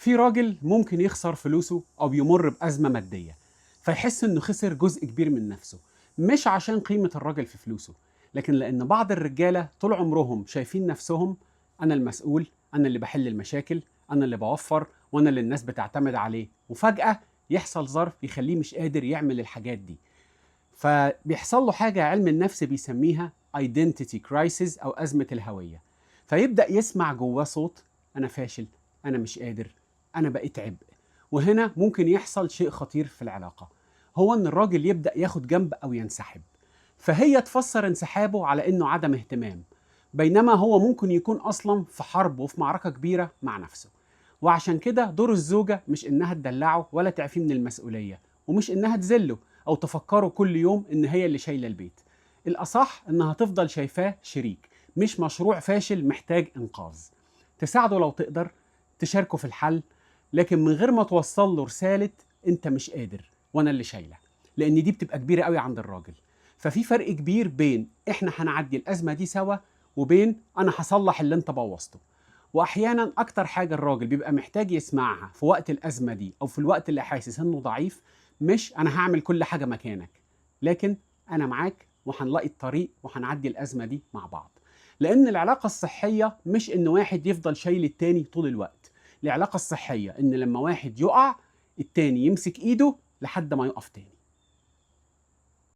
في راجل ممكن يخسر فلوسه أو يمر بأزمة مادية، فيحس إنه خسر جزء كبير من نفسه، مش عشان قيمة الراجل في فلوسه، لكن لأن بعض الرجالة طول عمرهم شايفين نفسهم: أنا المسؤول، أنا اللي بحل المشاكل، أنا اللي بوفر، وأنا اللي الناس بتعتمد عليه. وفجأة يحصل ظرف يخليه مش قادر يعمل الحاجات دي، فبيحصل له حاجة علم النفس بيسميها identity crisis أو أزمة الهوية. فيبدأ يسمع جواه صوت: أنا فاشل، أنا مش قادر، أنا بقيت عبء. وهنا ممكن يحصل شيء خطير في العلاقة، هو إن الراجل يبدأ ياخد جنب أو ينسحب، فهي تفسر انسحابه على إنه عدم اهتمام، بينما هو ممكن يكون أصلا في حرب وفي معركة كبيرة مع نفسه. وعشان كده دور الزوجة مش إنها تدلعه ولا تعفيه من المسؤولية، ومش إنها تذله أو تفكره كل يوم إن هي اللي شايلة البيت. الأصح إنها تفضل شايفاه شريك، مش مشروع فاشل محتاج إنقاذ. تساعده لو تقدر، تشاركه في الحل، لكن من غير ما توصل له رسالة أنت مش قادر وأنا اللي شايلة، لأن دي بتبقى كبيرة قوي عند الراجل. ففي فرق كبير بين إحنا هنعدي الأزمة دي سوا، وبين أنا هصلح اللي أنت بوظته. واحيانا اكتر حاجه الراجل بيبقى محتاج يسمعها في وقت الازمه دي او في الوقت اللي حاسس انه ضعيف، مش انا هعمل كل حاجه مكانك، لكن انا معاك وهنلاقي الطريق وهنعدي الازمه دي مع بعض. لان العلاقه الصحيه مش ان واحد يفضل شايل التاني طول الوقت. العلاقه الصحيه ان لما واحد يقع، التاني يمسك ايده لحد ما يقف تاني.